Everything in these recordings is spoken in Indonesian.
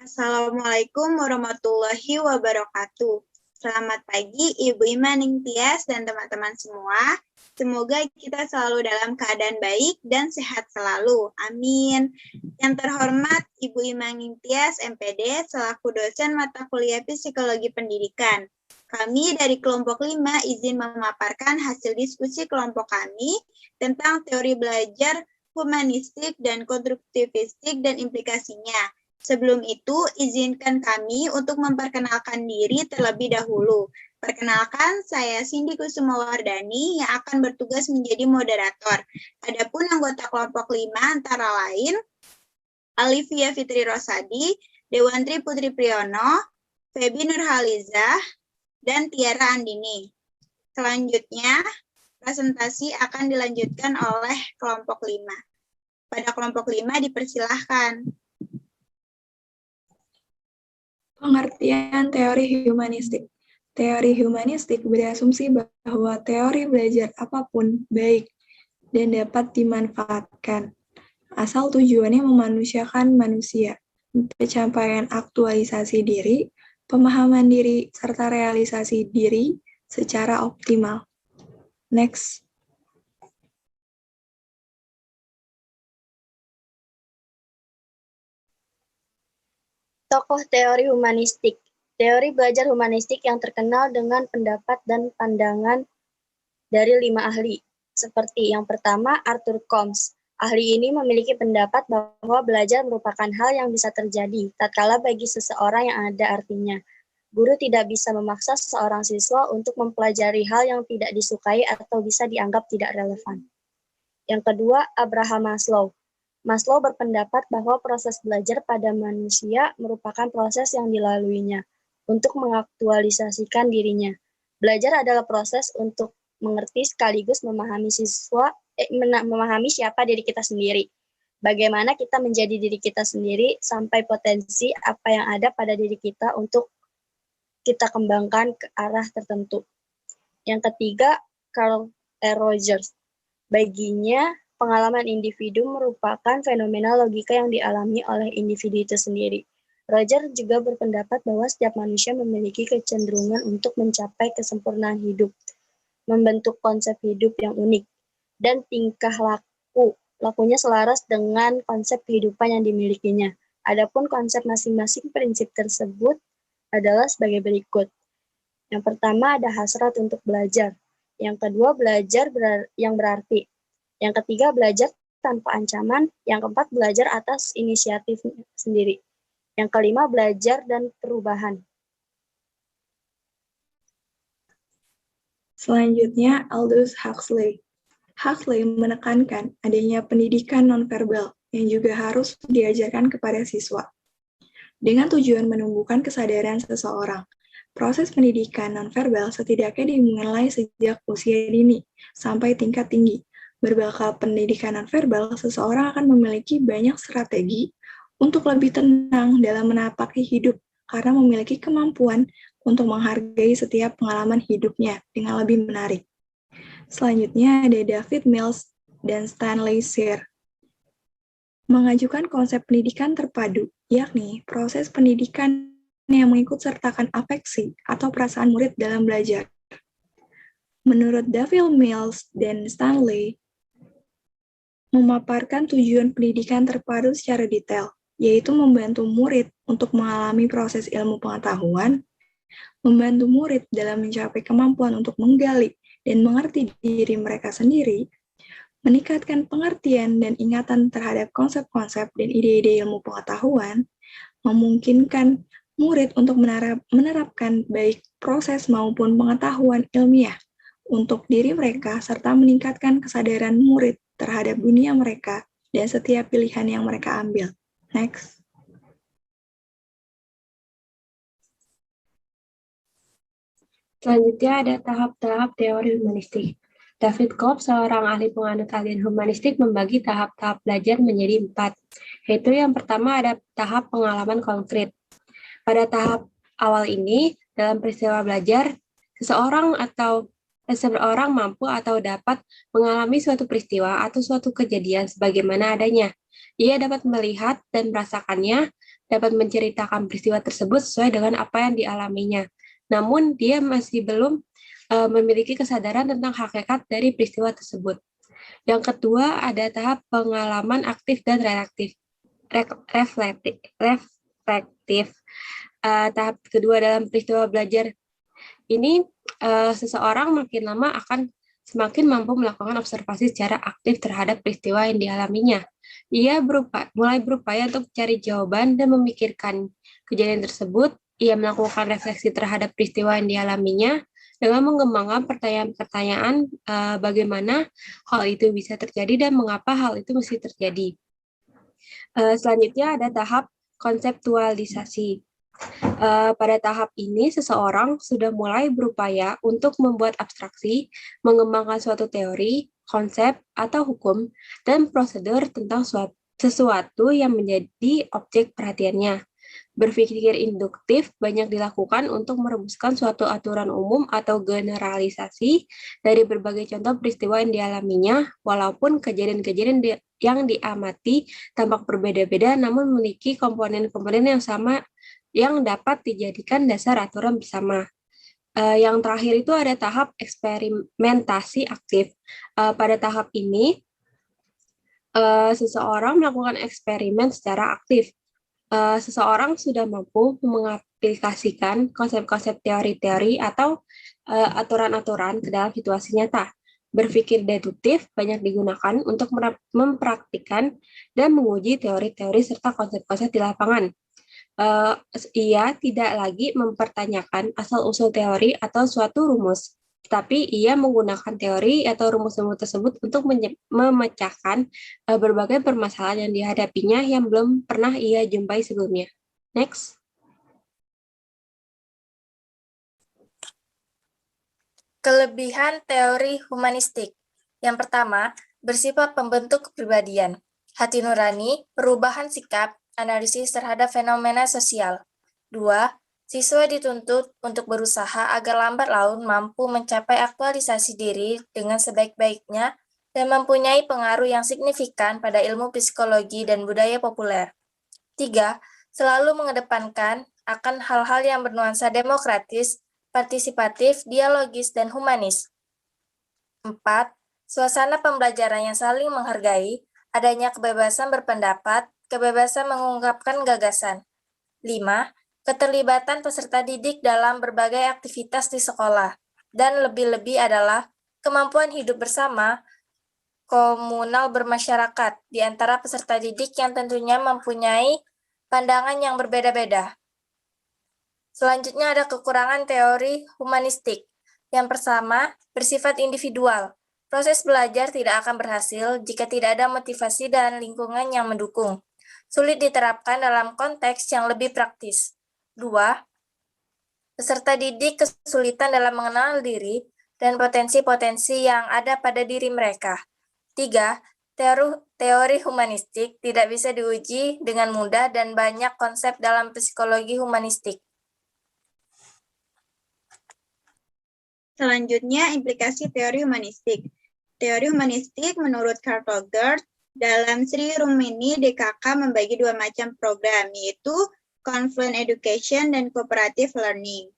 Assalamualaikum warahmatullahi wabarakatuh. Selamat pagi Ibu Ima Ningtyas dan teman-teman semua. Semoga kita selalu dalam keadaan baik dan sehat selalu. Amin. Yang terhormat Ibu Ima Ningtyas MPD selaku dosen mata kuliah Psikologi Pendidikan. Kami dari kelompok 5 izin memaparkan hasil diskusi kelompok kami tentang teori belajar humanistik dan konstruktivistik dan implikasinya. Sebelum itu, izinkan kami untuk memperkenalkan diri terlebih dahulu. Perkenalkan, saya Cindy Kusumawardani yang akan bertugas menjadi moderator. Adapun anggota kelompok 5 antara lain, Alivia Fitri Rosadi, Dewantri Putri Priyono, Febi Nurhalizah, dan Tiara Andini. Selanjutnya, presentasi akan dilanjutkan oleh kelompok 5. Pada kelompok 5 dipersilahkan. Pengertian teori humanistik. Teori humanistik berasumsi bahwa teori belajar apapun baik dan dapat dimanfaatkan, asal tujuannya memanusiakan manusia, pencapaian aktualisasi diri, pemahaman diri, serta realisasi diri secara optimal. Next. Tokoh teori humanistik. Teori belajar humanistik yang terkenal dengan pendapat dan pandangan dari 5 ahli. Seperti yang pertama, Arthur Combs. Ahli ini memiliki pendapat bahwa belajar merupakan hal yang bisa terjadi, tatkala bagi seseorang yang ada artinya. Guru tidak bisa memaksa seorang siswa untuk mempelajari hal yang tidak disukai atau bisa dianggap tidak relevan. Yang kedua, Abraham Maslow. Maslow berpendapat bahwa proses belajar pada manusia merupakan proses yang dilaluinya untuk mengaktualisasikan dirinya. Belajar adalah proses untuk mengerti sekaligus memahami memahami siapa diri kita sendiri. Bagaimana kita menjadi diri kita sendiri sampai potensi apa yang ada pada diri kita untuk kita kembangkan ke arah tertentu. Yang ketiga, Carl Rogers. Baginya, pengalaman individu merupakan fenomena logika yang dialami oleh individu itu sendiri. Roger juga berpendapat bahwa setiap manusia memiliki kecenderungan untuk mencapai kesempurnaan hidup, membentuk konsep hidup yang unik, dan tingkah lakunya selaras dengan konsep kehidupan yang dimilikinya. Adapun konsep masing-masing prinsip tersebut adalah sebagai berikut. Yang pertama ada hasrat untuk belajar. Yang kedua, belajar yang berarti. Yang ketiga, belajar tanpa ancaman. Yang keempat, belajar atas inisiatif sendiri. Yang kelima, belajar dan perubahan. Selanjutnya, Aldous Huxley. Huxley menekankan adanya pendidikan nonverbal yang juga harus diajarkan kepada siswa, dengan tujuan menumbuhkan kesadaran seseorang. Proses pendidikan nonverbal setidaknya dimulai sejak usia dini sampai tingkat tinggi. Berbekal pendidikan nonverbal, seseorang akan memiliki banyak strategi untuk lebih tenang dalam menapaki hidup karena memiliki kemampuan untuk menghargai setiap pengalaman hidupnya dengan lebih menarik. Selanjutnya ada David Mills dan Stanley Sear. Mengajukan konsep pendidikan terpadu, yakni proses pendidikan yang mengikut sertakan afeksi atau perasaan murid dalam belajar. Menurut David Mills dan Stanley, memaparkan tujuan pendidikan terpadu secara detail, yaitu membantu murid untuk mengalami proses ilmu pengetahuan, membantu murid dalam mencapai kemampuan untuk menggali dan mengerti diri mereka sendiri, meningkatkan pengertian dan ingatan terhadap konsep-konsep dan ide-ide ilmu pengetahuan, memungkinkan murid untuk menerapkan baik proses maupun pengetahuan ilmiah untuk diri mereka, serta meningkatkan kesadaran murid terhadap dunia mereka dan setiap pilihan yang mereka ambil. Next. Selanjutnya ada tahap-tahap teori humanistik. David Cobbs, seorang ahli penganut aliran humanistik, membagi tahap-tahap belajar menjadi 4, yaitu yang pertama ada tahap pengalaman konkret. Pada tahap awal ini, dalam peristiwa belajar, seseorang mampu atau dapat mengalami suatu peristiwa atau suatu kejadian sebagaimana adanya. Ia dapat melihat dan merasakannya dapat menceritakan peristiwa tersebut sesuai dengan apa yang dialaminya. Namun, dia masih belum memiliki kesadaran tentang hakikat dari peristiwa tersebut. Yang kedua, ada tahap pengalaman aktif dan reflektif. Tahap kedua dalam peristiwa belajar ini, seseorang makin lama akan semakin mampu melakukan observasi secara aktif terhadap peristiwa yang dialaminya. Ia mulai berupaya untuk mencari jawaban dan memikirkan kejadian tersebut. Ia melakukan refleksi terhadap peristiwa yang dialaminya dengan mengembangkan pertanyaan-pertanyaan bagaimana hal itu bisa terjadi dan mengapa hal itu mesti terjadi. Selanjutnya ada tahap konseptualisasi. Pada tahap ini, seseorang sudah mulai berupaya untuk membuat abstraksi, mengembangkan suatu teori, konsep, atau hukum, dan prosedur tentang sesuatu yang menjadi objek perhatiannya. Berpikir induktif banyak dilakukan untuk merumuskan suatu aturan umum atau generalisasi dari berbagai contoh peristiwa yang dialaminya, walaupun kejadian-kejadian yang diamati tampak berbeda-beda namun memiliki komponen-komponen yang sama yang dapat dijadikan dasar aturan bersama. Yang terakhir itu ada tahap eksperimentasi aktif. Pada tahap ini, seseorang melakukan eksperimen secara aktif. Seseorang sudah mampu mengaplikasikan konsep-konsep teori-teori atau aturan-aturan ke dalam situasi nyata. Berpikir deduktif banyak digunakan untuk mempraktikkan dan menguji teori-teori serta konsep-konsep di lapangan. Ia tidak lagi mempertanyakan asal-usul teori atau suatu rumus, tapi ia menggunakan teori atau rumus-rumus tersebut untuk memecahkan berbagai permasalahan yang dihadapinya yang belum pernah ia jumpai sebelumnya. Next. Kelebihan teori humanistik. Yang pertama, bersifat pembentuk kepribadian. Hati nurani, perubahan sikap, analisis terhadap fenomena sosial. 2. Siswa dituntut untuk berusaha agar lambat laun mampu mencapai aktualisasi diri dengan sebaik-baiknya dan mempunyai pengaruh yang signifikan pada ilmu psikologi dan budaya populer. 3. Selalu mengedepankan akan hal-hal yang bernuansa demokratis, partisipatif, dialogis, dan humanis. 4. Suasana pembelajaran yang saling menghargai, adanya kebebasan berpendapat, kebebasan mengungkapkan gagasan. 5. Keterlibatan peserta didik dalam berbagai aktivitas di sekolah. Dan lebih-lebih adalah kemampuan hidup bersama, komunal bermasyarakat, di antara peserta didik yang tentunya mempunyai pandangan yang berbeda-beda. Selanjutnya ada kekurangan teori humanistik. Yang pertama, bersifat individual. Proses belajar tidak akan berhasil jika tidak ada motivasi dan lingkungan yang mendukung. Sulit diterapkan dalam konteks yang lebih praktis. 2. Peserta didik kesulitan dalam mengenal diri dan potensi-potensi yang ada pada diri mereka. 3. Teori humanistik tidak bisa diuji dengan mudah dan banyak konsep dalam psikologi humanistik. Selanjutnya, implikasi teori humanistik. Teori humanistik menurut Carl Rogers dalam Sri Rumini DKK membagi dua macam program, yaitu Confluent Education dan Cooperative Learning.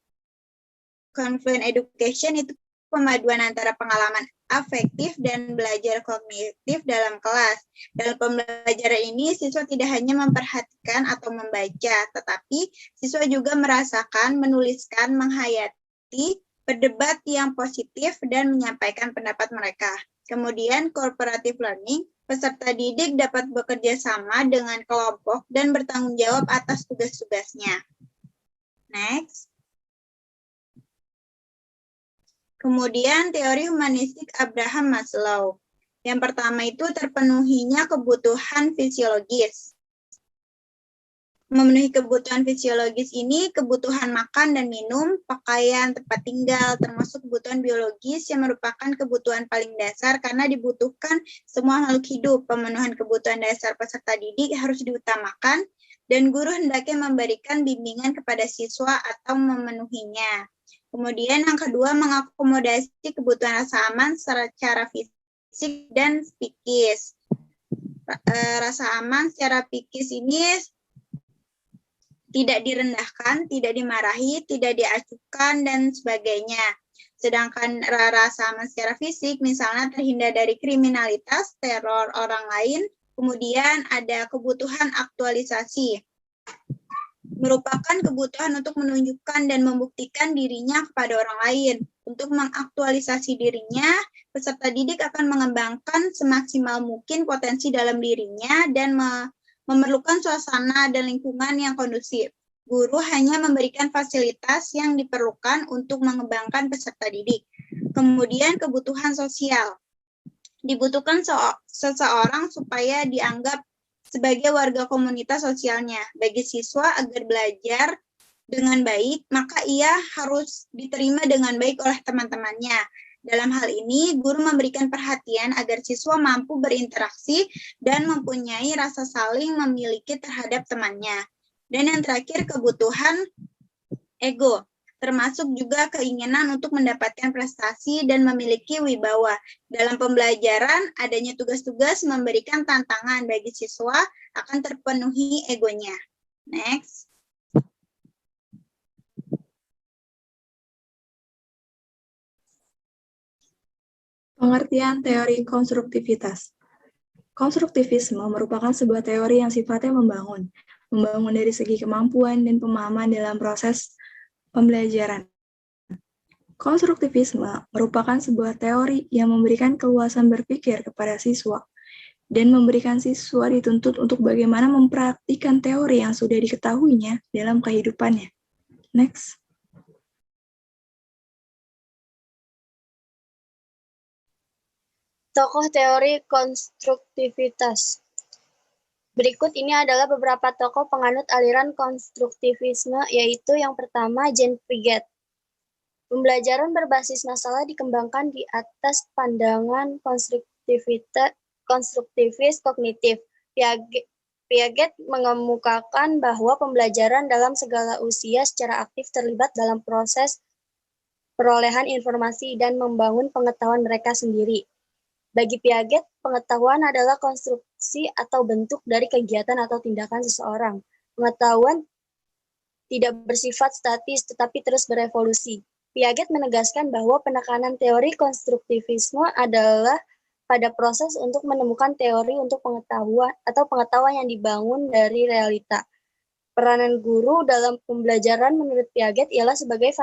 Confluent Education itu pemaduan antara pengalaman afektif dan belajar kognitif dalam kelas. Dalam pembelajaran ini, siswa tidak hanya memperhatikan atau membaca, tetapi siswa juga merasakan, menuliskan, menghayati, berdebat yang positif, dan menyampaikan pendapat mereka. Kemudian, cooperative learning, peserta didik dapat bekerja sama dengan kelompok dan bertanggung jawab atas tugas-tugasnya. Next. Kemudian, teori humanistik Abraham Maslow. Yang pertama itu terpenuhinya kebutuhan fisiologis. Memenuhi kebutuhan fisiologis ini, kebutuhan makan dan minum, pakaian, tempat tinggal, termasuk kebutuhan biologis yang merupakan kebutuhan paling dasar karena dibutuhkan semua makhluk hidup. Pemenuhan kebutuhan dasar peserta didik harus diutamakan dan guru hendaknya memberikan bimbingan kepada siswa atau memenuhinya. Kemudian yang kedua, mengakomodasi kebutuhan rasa aman secara fisik dan psikis. Rasa aman secara psikis ini tidak direndahkan, tidak dimarahi, tidak diacuhkan, dan sebagainya. Sedangkan rasa aman secara fisik, misalnya terhindar dari kriminalitas, teror orang lain, kemudian ada kebutuhan aktualisasi. Merupakan kebutuhan untuk menunjukkan dan membuktikan dirinya kepada orang lain. Untuk mengaktualisasi dirinya, peserta didik akan mengembangkan semaksimal mungkin potensi dalam dirinya dan memerlukan suasana dan lingkungan yang kondusif. Guru hanya memberikan fasilitas yang diperlukan untuk mengembangkan peserta didik. Kemudian kebutuhan sosial. Dibutuhkan seseorang supaya dianggap sebagai warga komunitas sosialnya. Bagi siswa agar belajar dengan baik, maka ia harus diterima dengan baik oleh teman-temannya. Dalam hal ini, guru memberikan perhatian agar siswa mampu berinteraksi dan mempunyai rasa saling memiliki terhadap temannya. Dan yang terakhir, kebutuhan ego, termasuk juga keinginan untuk mendapatkan prestasi dan memiliki wibawa. Dalam pembelajaran, adanya tugas-tugas memberikan tantangan bagi siswa akan terpenuhi egonya. Next. Pengertian teori konstruktivitas. Konstruktivisme merupakan sebuah teori yang sifatnya membangun dari segi kemampuan dan pemahaman dalam proses pembelajaran. Konstruktivisme merupakan sebuah teori yang memberikan keluasan berpikir kepada siswa dan memberikan siswa dituntut untuk bagaimana mempraktikkan teori yang sudah diketahuinya dalam kehidupannya. Next. Tokoh teori konstruktivitas. Berikut ini adalah beberapa tokoh penganut aliran konstruktivisme, yaitu yang pertama, Jean Piaget. Pembelajaran berbasis masalah dikembangkan di atas pandangan konstruktivis kognitif. Piaget mengemukakan bahwa pembelajaran dalam segala usia secara aktif terlibat dalam proses perolehan informasi dan membangun pengetahuan mereka sendiri. Bagi Piaget, pengetahuan adalah konstruksi atau bentuk dari kegiatan atau tindakan seseorang. Pengetahuan tidak bersifat statis, tetapi terus berevolusi. Piaget menegaskan bahwa penekanan teori konstruktivisme adalah pada proses untuk menemukan teori untuk pengetahuan atau pengetahuan yang dibangun dari realita. Peranan guru dalam pembelajaran menurut Piaget ialah sebagai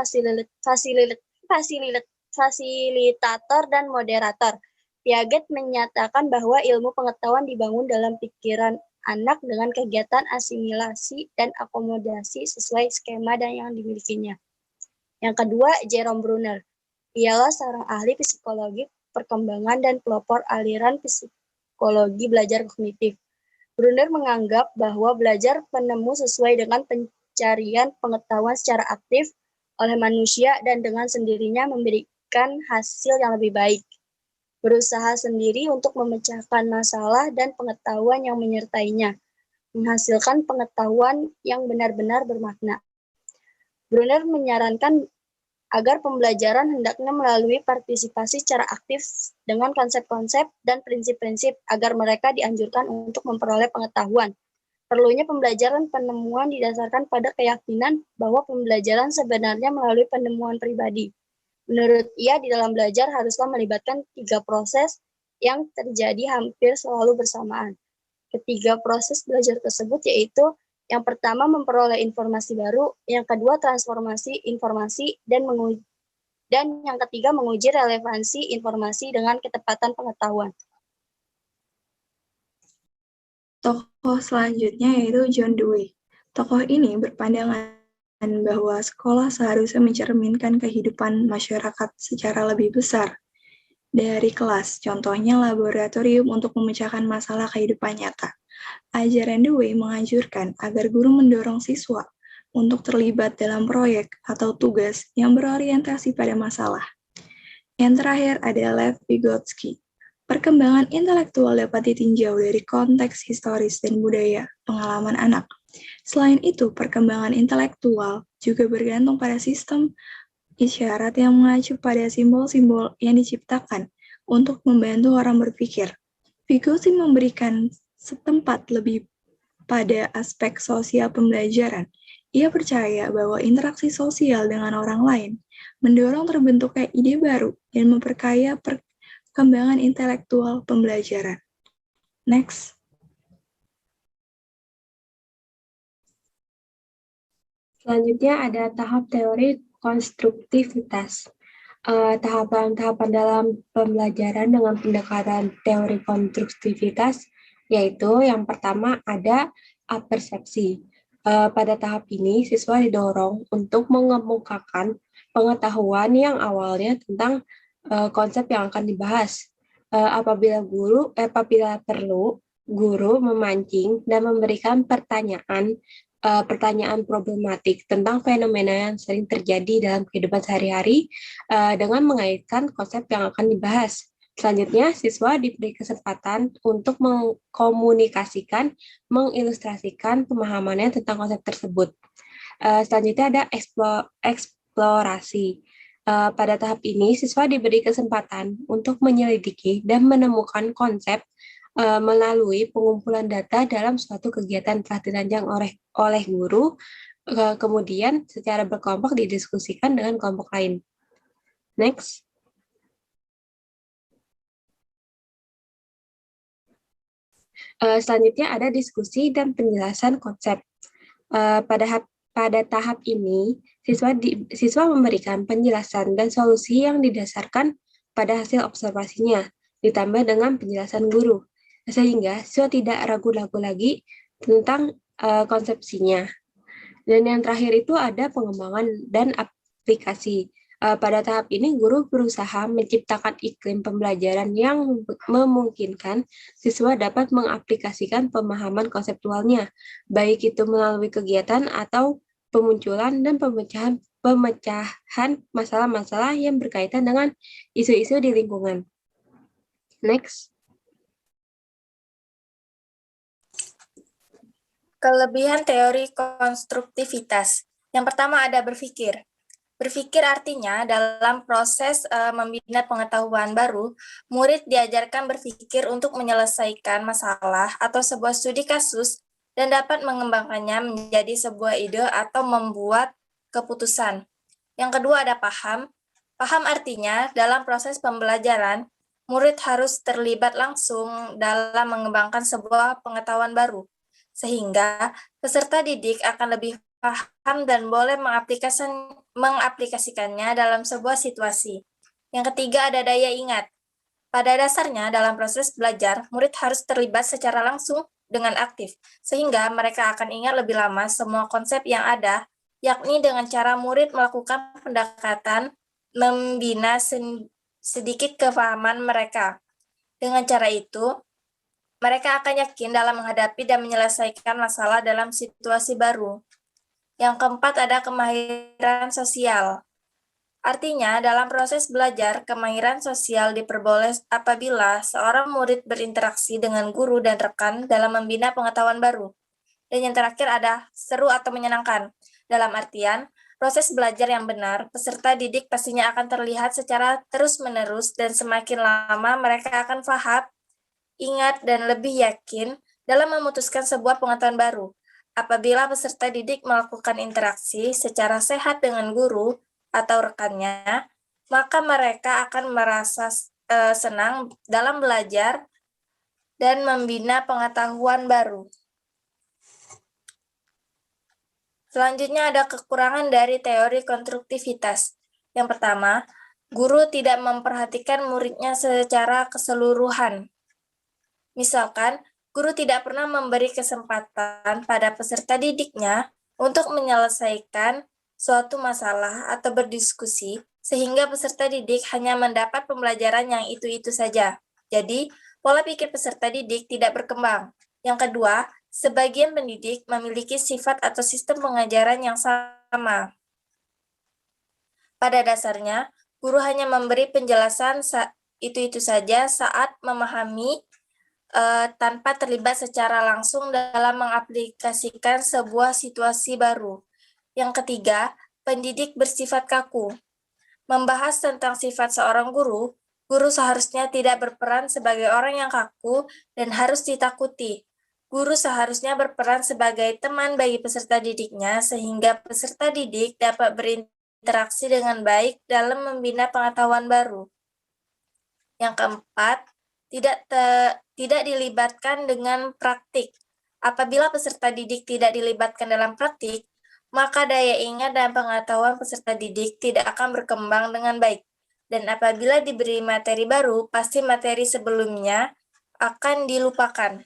fasilitator dan moderator. Piaget menyatakan bahwa ilmu pengetahuan dibangun dalam pikiran anak dengan kegiatan asimilasi dan akomodasi sesuai skema dan yang dimilikinya. Yang kedua, Jerome Bruner. Ialah seorang ahli psikologi perkembangan dan pelopor aliran psikologi belajar kognitif. Bruner menganggap bahwa belajar penemu sesuai dengan pencarian pengetahuan secara aktif oleh manusia dan dengan sendirinya memberikan hasil yang lebih baik. Berusaha sendiri untuk memecahkan masalah dan pengetahuan yang menyertainya, menghasilkan pengetahuan yang benar-benar bermakna. Bruner menyarankan agar pembelajaran hendaknya melalui partisipasi secara aktif dengan konsep-konsep dan prinsip-prinsip agar mereka dianjurkan untuk memperoleh pengetahuan. Perlunya pembelajaran penemuan didasarkan pada keyakinan bahwa pembelajaran sebenarnya melalui penemuan pribadi. Menurut ia, di dalam belajar haruslah melibatkan 3 proses yang terjadi hampir selalu bersamaan. Ketiga proses belajar tersebut yaitu yang pertama memperoleh informasi baru, yang kedua transformasi informasi, dan yang ketiga menguji relevansi informasi dengan ketepatan pengetahuan. Tokoh selanjutnya yaitu John Dewey. Tokoh ini berpandangan bahwa sekolah seharusnya mencerminkan kehidupan masyarakat secara lebih besar dari kelas, contohnya laboratorium untuk memecahkan masalah kehidupan nyata. Ajaran Dewey menganjurkan agar guru mendorong siswa untuk terlibat dalam proyek atau tugas yang berorientasi pada masalah. Yang terakhir ada Lev Vygotsky. Perkembangan intelektual dapat ditinjau dari konteks historis dan budaya pengalaman anak. Selain itu, perkembangan intelektual juga bergantung pada sistem isyarat yang mengacu pada simbol-simbol yang diciptakan untuk membantu orang berpikir. Vygotsky memberikan setempat lebih pada aspek sosial pembelajaran Ia percaya bahwa interaksi sosial dengan orang lain mendorong terbentuknya ide baru dan memperkaya perkembangan intelektual pembelajaran. Next. Selanjutnya ada tahap teori konstruktivitas. Tahapan-tahapan dalam pembelajaran dengan pendekatan teori konstruktivitas, yaitu yang pertama ada apersepsi. Pada tahap ini, siswa didorong untuk mengemukakan pengetahuan yang awalnya tentang konsep yang akan dibahas. Apabila perlu, guru memancing dan memberikan pertanyaan problematik tentang fenomena yang sering terjadi dalam kehidupan sehari-hari dengan mengaitkan konsep yang akan dibahas. Selanjutnya, siswa diberi kesempatan untuk mengkomunikasikan, mengilustrasikan pemahamannya tentang konsep tersebut. Selanjutnya ada eksplorasi. Pada tahap ini, siswa diberi kesempatan untuk menyelidiki dan menemukan konsep melalui pengumpulan data dalam suatu kegiatan telah dirancang oleh guru, kemudian secara berkelompok didiskusikan dengan kelompok lain. Next. Selanjutnya ada diskusi dan penjelasan konsep. Pada tahap ini, siswa memberikan penjelasan dan solusi yang didasarkan pada hasil observasinya, ditambah dengan penjelasan guru, sehingga siswa tidak ragu-ragu lagi tentang konsepsinya. Dan yang terakhir itu ada pengembangan dan aplikasi. Pada tahap ini, guru berusaha menciptakan iklim pembelajaran yang memungkinkan siswa dapat mengaplikasikan pemahaman konseptualnya, baik itu melalui kegiatan atau pemunculan dan pemecahan masalah-masalah yang berkaitan dengan isu-isu di lingkungan. Next. Kelebihan teori konstruktivitas. Yang pertama ada berpikir. Berpikir artinya dalam proses membina pengetahuan baru, murid diajarkan berpikir untuk menyelesaikan masalah atau sebuah studi kasus dan dapat mengembangkannya menjadi sebuah ide atau membuat keputusan. Yang kedua ada paham. Paham artinya dalam proses pembelajaran, murid harus terlibat langsung dalam mengembangkan sebuah pengetahuan baru, sehingga peserta didik akan lebih paham dan boleh mengaplikasikannya dalam sebuah situasi. Yang ketiga ada daya ingat. Pada dasarnya dalam proses belajar, murid harus terlibat secara langsung dengan aktif, sehingga mereka akan ingat lebih lama semua konsep yang ada, yakni dengan cara murid melakukan pendekatan membina sedikit kefahaman mereka. Dengan cara itu, mereka akan yakin dalam menghadapi dan menyelesaikan masalah dalam situasi baru. Yang keempat ada kemahiran sosial. Artinya, dalam proses belajar, kemahiran sosial diperboleh apabila seorang murid berinteraksi dengan guru dan rekan dalam membina pengetahuan baru. Dan yang terakhir ada seru atau menyenangkan. Dalam artian, proses belajar yang benar, peserta didik pastinya akan terlihat secara terus-menerus dan semakin lama mereka akan paham, ingat, dan lebih yakin dalam memutuskan sebuah pengetahuan baru. Apabila peserta didik melakukan interaksi secara sehat dengan guru atau rekannya, maka mereka akan merasa senang dalam belajar dan membina pengetahuan baru. Selanjutnya ada kekurangan dari teori konstruktivitas. Yang pertama, guru tidak memperhatikan muridnya secara keseluruhan. Misalkan, guru tidak pernah memberi kesempatan pada peserta didiknya untuk menyelesaikan suatu masalah atau berdiskusi, sehingga peserta didik hanya mendapat pembelajaran yang itu-itu saja. Jadi, pola pikir peserta didik tidak berkembang. Yang kedua, sebagian pendidik memiliki sifat atau sistem pengajaran yang sama. Pada dasarnya, guru hanya memberi penjelasan itu-itu saja saat memahami tanpa terlibat secara langsung dalam mengaplikasikan sebuah situasi baru. Yang ketiga, pendidik bersifat kaku. Membahas tentang sifat seorang guru, guru seharusnya tidak berperan sebagai orang yang kaku dan harus ditakuti. Guru seharusnya berperan sebagai teman bagi peserta didiknya sehingga peserta didik dapat berinteraksi dengan baik dalam membina pengetahuan baru. Yang keempat, tidak dilibatkan dengan praktik. Apabila peserta didik tidak dilibatkan dalam praktik, maka daya ingat dan pengetahuan peserta didik tidak akan berkembang dengan baik. Dan apabila diberi materi baru, pasti materi sebelumnya akan dilupakan.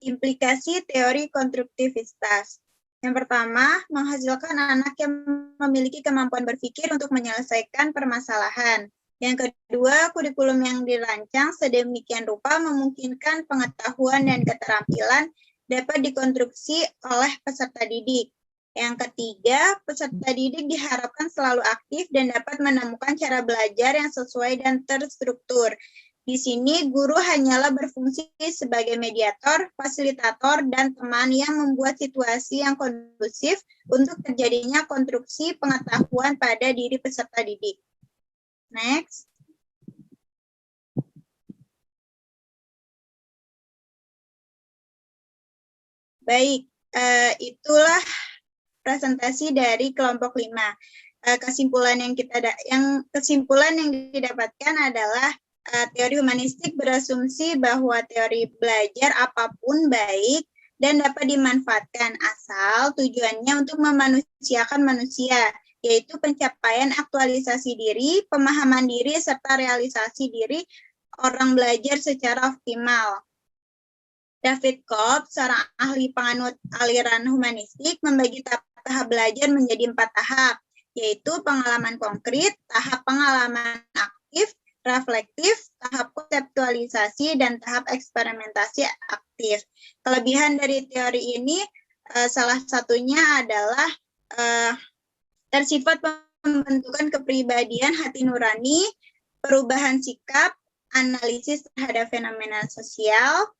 Implikasi teori konstruktivitas. Yang pertama, menghasilkan anak yang memiliki kemampuan berpikir untuk menyelesaikan permasalahan. Yang kedua, kurikulum yang dirancang sedemikian rupa memungkinkan pengetahuan dan keterampilan dapat dikonstruksi oleh peserta didik. Yang ketiga, peserta didik diharapkan selalu aktif dan dapat menemukan cara belajar yang sesuai dan terstruktur. Di sini, guru hanyalah berfungsi sebagai mediator, fasilitator, dan teman yang membuat situasi yang kondusif untuk terjadinya konstruksi pengetahuan pada diri peserta didik. Next. Baik, itulah presentasi dari kelompok 5. Kesimpulan yang didapatkan adalah teori humanistik berasumsi bahwa teori belajar apapun baik dan dapat dimanfaatkan asal tujuannya untuk memanusiakan manusia, yaitu pencapaian aktualisasi diri, pemahaman diri, serta realisasi diri orang belajar secara optimal. David Cobb, seorang ahli penganut aliran humanistik, membagi tahap belajar menjadi 4 tahap, yaitu pengalaman konkret, tahap pengalaman aktif, reflektif, tahap konseptualisasi, dan tahap eksperimentasi aktif. Kelebihan dari teori ini salah satunya adalah tersifat pembentukan kepribadian hati nurani, perubahan sikap, analisis terhadap fenomena sosial,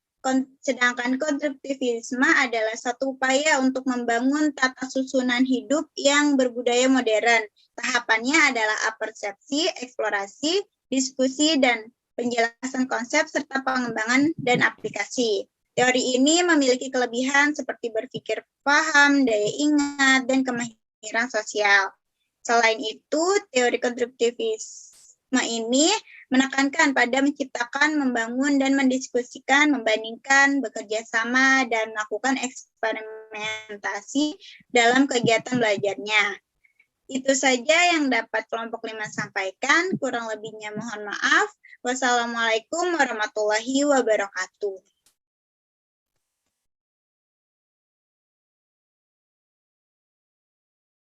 sedangkan konstruktivisme adalah satu upaya untuk membangun tata susunan hidup yang berbudaya modern. Tahapannya adalah apersepsi, eksplorasi, diskusi, dan penjelasan konsep, serta pengembangan dan aplikasi. Teori ini memiliki kelebihan seperti berpikir paham, daya ingat, dan kemahiran sosial. Selain itu, teori konstruktivisme ini menekankan pada menciptakan, membangun, dan mendiskusikan, membandingkan, bekerja sama, dan melakukan eksperimentasi dalam kegiatan belajarnya. Itu saja yang dapat kelompok 5 sampaikan. Kurang lebihnya mohon maaf. Wassalamualaikum warahmatullahi wabarakatuh.